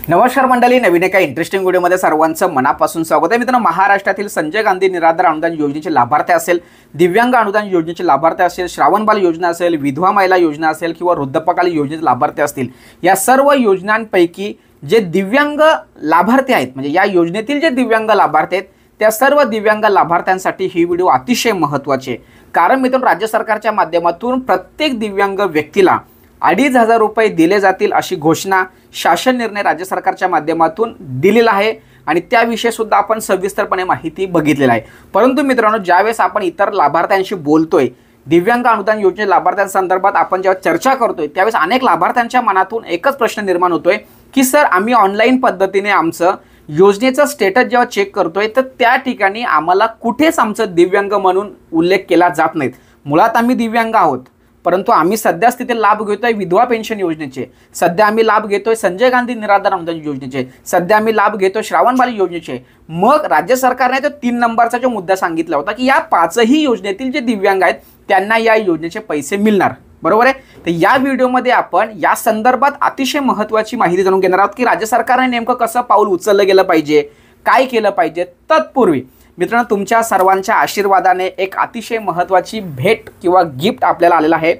नमस्कार मंडळी, नवीन एका इंटरेस्टिंग व्हिडिओमध्ये सर्वांचं मनापासून स्वागत आहे. मित्रांनो, महाराष्ट्रातील संजय गांधी निराधार अनुदान योजनेचे लाभार्थी असेल, दिव्यांग अनुदान योजनेचे लाभार्थी असेल, श्रावणबाल योजना असेल, विधवा महिला योजना असेल किंवा वृद्धपकाल योजनेचे लाभार्थी असतील, या सर्व योजनांपैकी जे दिव्यांग लाभार्थी आहेत, म्हणजे या योजनेतील जे दिव्यांग लाभार्थी आहेत त्या सर्व दिव्यांग लाभार्थ्यांसाठी ही व्हिडिओ अतिशय महत्त्वाची आहे. कारण मित्रांनो, राज्य सरकारच्या माध्यमातून प्रत्येक दिव्यांग व्यक्तीला 2,500 रुपये दिले जातील अशी घोषणा शासन निर्णय राज्य सरकारच्या माध्यमातून दिलेला आहे आणि त्याविषयी सुद्धा आपण सविस्तरपणे माहिती बघितलेली आहे. परंतु मित्रांनो, ज्यावेळेस आपण इतर लाभार्थ्यांशी बोलतोय, दिव्यांग अनुदान योजने लाभार्थ्यांसंदर्भात आपण जेव्हा चर्चा करतोय, त्यावेळेस अनेक लाभार्थ्यांच्या मनातून एकच प्रश्न निर्माण होतोय की सर, आम्ही ऑनलाईन पद्धतीने आमचं योजनेचं स्टेटस जेव्हा चेक करतोय तर त्या ठिकाणी आम्हाला कुठेच आमचं दिव्यांग म्हणून उल्लेख केला जात नाहीत. मुळात आम्ही दिव्यांग आहोत, परंतु आम्ही सध्याच तिथे लाभ घेतोय विधवा पेन्शन योजनेचे, सध्या आम्ही लाभ घेतोय संजय गांधी निराधार अनुदान योजनेचे, सध्या आम्ही लाभ घेतोय श्रावणबाल योजनेचे. मग राज्य सरकारने तो 3 नंबरचा जो मुद्दा सांगितला होता की या 5ही योजनेतील जे दिव्यांग आहेत त्यांना या योजनेचे पैसे मिळणार, बरोबर आहे. तर या व्हिडिओमध्ये आपण या संदर्भात अतिशय महत्त्वाची माहिती जाणून घेणार आहोत की राज्य सरकारने नेमकं कसं पाऊल उचललं गेलं पाहिजे, काय केलं पाहिजे. तत्पूर्वी मित्रांनो, तुमच्या सर्वांच्या आशीर्वादाने एक अतिशय महत्त्वाची भेट किंवा गिफ्ट आपल्याला आलेलं आहे.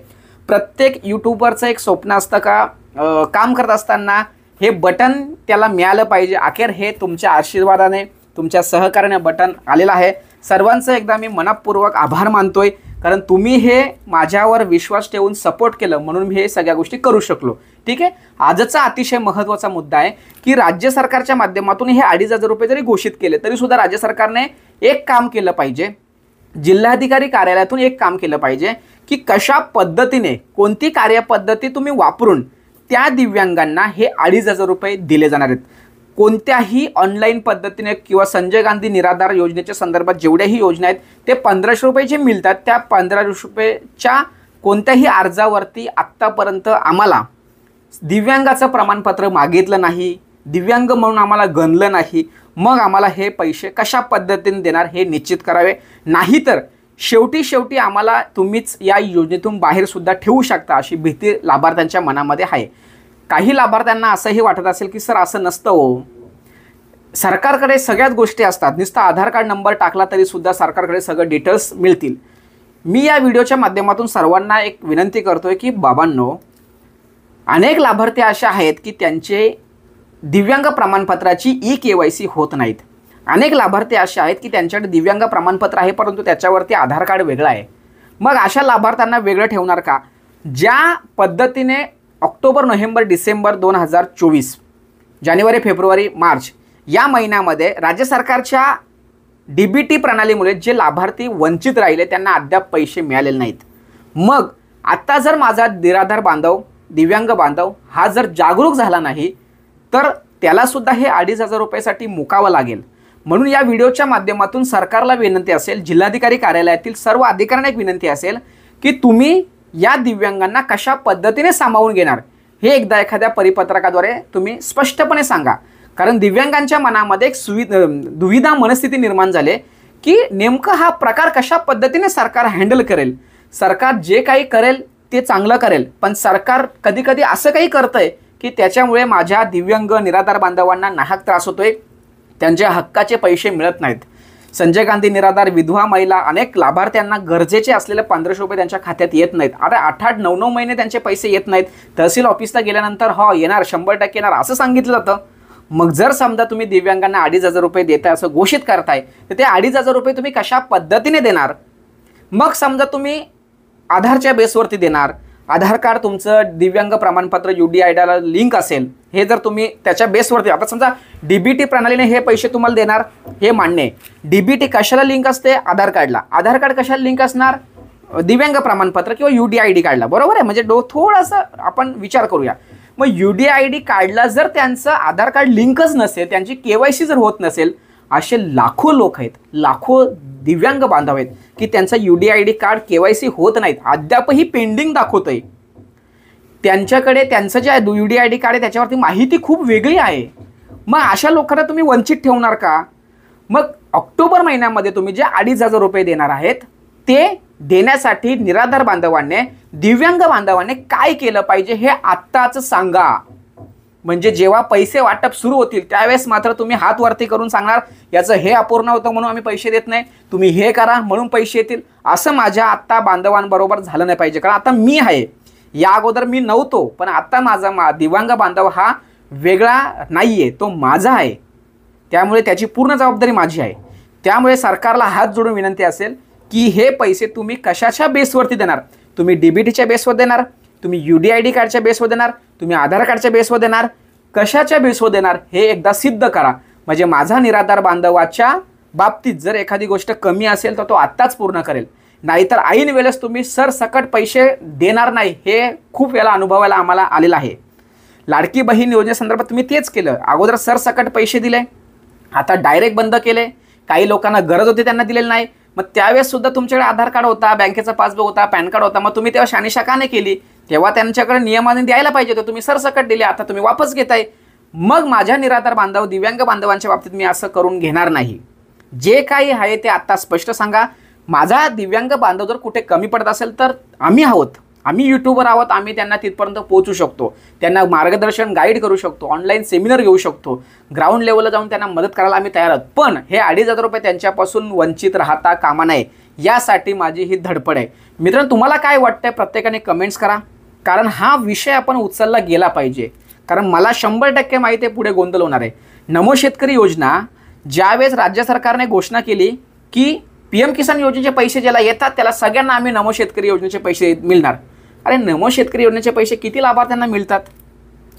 प्रत्येक यूट्यूबरचं एक स्वप्न असतं का काम करत असताना हे बटन त्याला मिळालं पाहिजे. अखेर हे तुमच्या आशीर्वादाने, तुमच्या सहकार्याने बटन आलेलं आहे. सर्वांचं एकदा मी मनपूर्वक आभार मानतोय, कारण तुम्ही हे माझ्यावर विश्वास ठेवून सपोर्ट केलं म्हणून मी हे सगळ्या गोष्टी करू शकलो. ठीक आहे. आजचा अतिशय महत्त्वाचा मुद्दा आहे की राज्य सरकारच्या माध्यमातून हे 2,500 रुपये जरी घोषित केले तरी सुद्धा राज्य सरकारने एक काम केलं पाहिजे, जिल्हाधिकारी कार्यालयातून एक काम केलं पाहिजे की कशा पद्धतीने, कोणती कार्यपद्धती तुम्ही वापरून त्या दिव्यांगांना हे 2,500 रुपये दिले जाणार आहेत. कोणत्याही ऑनलाईन पद्धतीने किंवा संजय गांधी निराधार योजनेच्या संदर्भात जेवढ्याही योजना आहेत ते 1,500 रुपये जे मिळतात त्या 1,500 रुपयेच्या कोणत्याही अर्जावरती आत्तापर्यंत आम्हाला दिव्यांगाचं प्रमाणपत्र मागितलं नाही, दिव्यांग म्हणून आम्हाला गणलं नाही. मग आम्हाला हे पैसे कशा पद्धतीने देणार हे निश्चित करावे. नाहीतर शेवटी आम्हाला तुम्हीच या योजनेतून बाहेर सुद्धा ठेवू शकता अशी भीती लाभार्थ्यांच्या मनामध्ये आहे. काही लाभार्थ्यांना असंही वाटत असेल की सर, असं नसतं हो, सरकारकडे सगळ्याच गोष्टी असतात, नुसता आधार कार्ड नंबर टाकला तरी सुद्धा सरकारकडे सगळं डिटेल्स मिळतील. मी या व्हिडिओच्या माध्यमातून सर्वांना एक विनंती करतोय की बाबांनो, अनेक लाभार्थी असे आहेत की त्यांचे दिव्यांग प्रमाणपत्राची KYC होत नाहीत. अनेक लाभार्थी असे आहेत की त्यांच्याकडे दिव्यांग प्रमाणपत्र आहे परंतु त्याच्यावरती आधार कार्ड वेगळं आहे. मग अशा लाभार्थ्यांना वेगळं ठेवणार का? ज्या पद्धतीने ऑक्टोबर, नोव्हेंबर, डिसेंबर 2024, जानेवारी, फेब्रुवारी, मार्च या महिन्यामध्ये राज्य सरकारच्या DBT प्रणालीमुळे जे लाभार्थी वंचित राहिले त्यांना अद्याप पैसे मिळालेले नाहीत. मग आता जर माझा निराधार बांधव, दिव्यांग बांधव हा जर जागरूक झाला नाही तर त्यालासुद्धा हे 2,500 रुपयासाठी मुकावं लागेल. म्हणून या व्हिडिओच्या माध्यमातून सरकारला विनंती असेल, जिल्हाधिकारी कार्यालयातील सर्व अधिकाऱ्यांना एक विनंती असेल की तुम्ही या दिव्यांगांना कशा पद्धतीने सामावून घेणार हे एकदा एखाद्या परिपत्रकाद्वारे तुम्ही स्पष्टपणे सांगा. कारण दिव्यांगांच्या मनामध्ये एक दुविधा मनस्थिती निर्माण झाली की नेमकं हा प्रकार कशा पद्धतीने सरकार हँडल करेल. सरकार जे काही करेल ते चांगलं करेल, पण सरकार कधी असं काही करतंय की त्याच्यामुळे माझ्या दिव्यांग निराधार बांधवांना नाहक त्रास होतोय, त्यांच्या हक्काचे पैसे मिळत नाहीत. संजय गांधी निराधार, विधवा महिला, अनेक लाभार्थ्यांना गरजेचे असलेले 1,500 रुपये त्यांच्या खात्यात येत नाहीत. आता 8-8, 9-9 महिने त्यांचे पैसे येत नाहीत. तहसील ऑफिसला गेल्यानंतर येणार, 100% येणार असं सांगितलं जातं. मग जर समजा तुम्ही दिव्यांगांना 2,500 रुपये देताय असं घोषित करताय तर ते 2,500 रुपये तुम्ही कशा पद्धतीने देणार? मग समजा तुम्ही आधारच्या बेसवरती देणार, आधार कार्ड तुमचं दिव्यांग प्रमाणपत्र UDIDला लिंक असेल, हे जर तुम्ही त्याच्या बेसवरती, आता समजा DBT प्रणालीने हे पैसे तुम्हाला देणार, हे मान्य आहे. DBT कशाला लिंक असते? आधार कार्डला. आधार कार्ड कशाला लिंक असणार? दिव्यांग प्रमाणपत्र किंवा UDID कार्डला, बरोबर आहे. म्हणजे थोडासा आपण विचार करूया. मग UDID कार्डला जर त्यांचं आधार कार्ड लिंकच नसेल, त्यांची KYC जर होत नसेल, असे लाखो लोक आहेत, लाखो दिव्यांग बांधव आहेत की त्यांचं UDID कार्ड KYC होत नाहीत, अद्यापही पेंडिंग दाखवतंय. त्यांच्याकडे त्यांचं जे UDID कार्ड आहे त्याच्यावरती माहिती खूप वेगळी आहे. मग अशा लोकांना तुम्ही वंचित ठेवणार का? मग ऑक्टोबर महिन्यामध्ये तुम्ही जे 2,500 रुपये देणार आहेत ते देण्यासाठी निराधार बांधवांनी, दिव्यांग बांधवांनी काय केलं पाहिजे हे आत्ताच सांगा. म्हणजे जेव्हा पैसे वाटप सुरू होतील त्यावेळेस मात्र तुम्ही हात वरती करून सांगणार याचं हे अपूर्ण होतं म्हणून आम्ही पैसे देत नाही, तुम्ही हे करा म्हणून पैसे येतील. असं माझ्या आत्ता बांधवांबरोबर झालं नाही पाहिजे. कारण आता मी आहे, या अगोदर मी नव्हतो, पण आता माझा दिव्यांग बांधव हा वेगळा नाही आहे, तो माझा आहे. त्यामुळे त्याची पूर्ण जबाबदारी माझी आहे. त्यामुळे सरकारला हात जोडून विनंती असेल की हे पैसे तुम्ही कशाच्या बेसवरती देणार. तुम्ही DBTच्या बेसवर देणार, तुम्ही UDID कार्डच्या बेसवर देणार, तुम्ही आधार कार्डच्या बेसवर देणार, कशाच्या बेसवर देणार हे एकदा सिद्ध करा. म्हणजे माझा निराधार बांधवाच्या बाबतीत जर एखादी गोष्ट कमी असेल तर तो आत्ताच पूर्ण करेल. नाहीतर ऐन वेळेस तुम्ही सरसकट पैसे देणार नाही, हे खूप वेळा अनुभवायला आम्हाला आलेलं आहे. लाडकी बहीण योजनेसंदर्भात तुम्ही तेच केलं. अगोदर सरसकट पैसे दिले, आता डायरेक्ट बंद केले. काही लोकांना गरज होती त्यांना दिलेलं नाही. मग त्यावेळेस सुद्धा तुमच्याकडे आधार कार्ड होता, बँकेचा पासबुक होता, पॅन कार्ड होता, मग तुम्ही तेव्हा शानिशा का नाही केली. तेव्हा त्यांच्याकडे नियमाने द्यायला पाहिजे होतं, तुम्ही सरसकट दिले, आता तुम्ही वापस घेताय. मग माझ्या निराधार बांधव दिव्यांग बांधवांच्या बाबतीत मी असं करून घेणार नाही. जे काही आहे ते आत्ता स्पष्ट सांगा. माझा दिव्यांग बांधव जर कुठे कमी पडत असेल तर आम्ही आहोत, आम्ही यूट्यूबर आहोत, आम्ही त्यांना तिथपर्यंत पोहोचू शकतो, त्यांना मार्गदर्शन गाईड करू शकतो, ऑनलाईन सेमिनार घेऊ शकतो, ग्राउंड लेवलला जाऊन त्यांना मदत करायला आम्ही तयार आहोत. पण हे 2,500 रुपये त्यांच्यापासून वंचित राहता कामा नये, यासाठी माझी ही धडपड आहे. मित्रांनो, तुम्हाला काय वाटतंय प्रत्येकाने कमेंट्स करा. कारण हा विषय आपण उचलला गेला पाहिजे. कारण मला 100% माहिती आहे पुढे गोंधळ होणार आहे. नमो शेतकरी योजना ज्यावेळेस राज्य सरकारने घोषणा केली की PM किसान योजनेचे पैसे ज्याला येतात त्याला सगळ्यांना आम्ही नमो शेतकरी योजनेचे पैसे मिळणार. अरे नमो शेतकरी योजनेचे पैसे किती लाभार्थ्यांना मिळतात,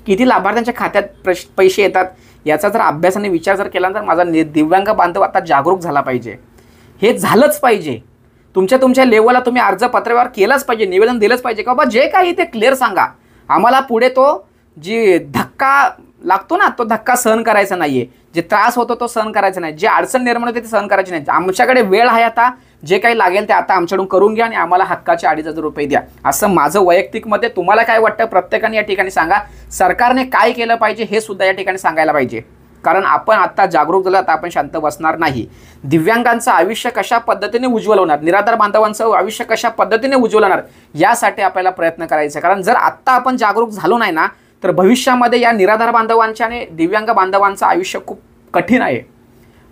किती लाभार्थ्यांच्या खात्यात पैसे येतात याचा जर अभ्यासाने विचार जर केला तर माझा दिव्यांग बांधव आता जागरूक झाला पाहिजे. हे झालंच पाहिजे. तुमच्या लेवलला तुम्ही अर्ज पत्रावर केलाच पाहिजे, निवेदन दिलंच पाहिजे की बाबा जे काही ते क्लिअर सांगा. आम्हाला पुढे तो जी धक्का लागतो ना तो धक्का सहन करायचा नाहीये, जे त्रास होतो तो सहन करायचा नाही, जे अडचण निर्माण होते ते सहन करायची नाही. आमच्याकडे वेळ आहे, आता जे काही लागेल ते आता आमच्याकडून करून घ्या आणि आम्हाला हक्काचे 2,500 रुपये द्या, असं माझं वैयक्तिक मत आहे. तुम्हाला काय वाटतं प्रत्येकाने या ठिकाणी सांगा. सरकारने काय केलं पाहिजे हे सुद्धा या ठिकाणी सांगायला पाहिजे. कारण आपण आता जागरूक झालो तर आपण शांत बसणार नाही. दिव्यांगांचं आयुष्य कशा पद्धतीने उज्ज्वल होणार, निराधार बांधवांचं आयुष्य कशा पद्धतीने उज्ज्वल होणार यासाठी आपल्याला प्रयत्न करायचे. कारण जर आत्ता आपण जागरूक झालो नाही ना तर भविष्यामध्ये या निराधार बांधवांच्या आणि दिव्यांग बांधवांचं आयुष्य खूप कठीण आहे.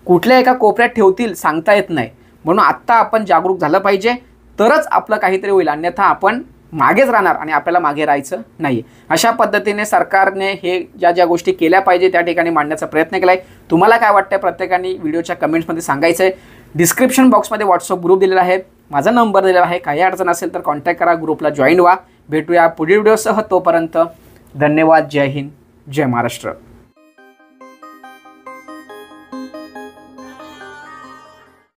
कुठल्या एका कोपऱ्यात ठेवतील सांगता येत नाही. म्हणून आत्ता आपण जागरूक झालं पाहिजे, तरच आपलं काहीतरी होईल, अन्यथा आपण मागेच राहणार आणि आपल्याला मागे राहायचं नाही. अशा पद्धतीने सरकारने हे ज्या गोष्टी केल्या पाहिजे त्या ठिकाणी मांडण्याचा प्रयत्न केला आहे. तुम्हाला काय वाटतं प्रत्येकाने व्हिडिओच्या कमेंट्समध्ये सांगायचं आहे. डिस्क्रिप्शन बॉक्समध्ये व्हॉट्सअप ग्रुप दिलेला आहे, माझा नंबर दिलेला आहे. काही अडचण असेल तर कॉन्टॅक्ट करा, ग्रुपला जॉईन व्हा. भेटूया पुढील व्हिडिओसह. तोपर्यंत धन्यवाद. जय हिंद, जय महाराष्ट्र.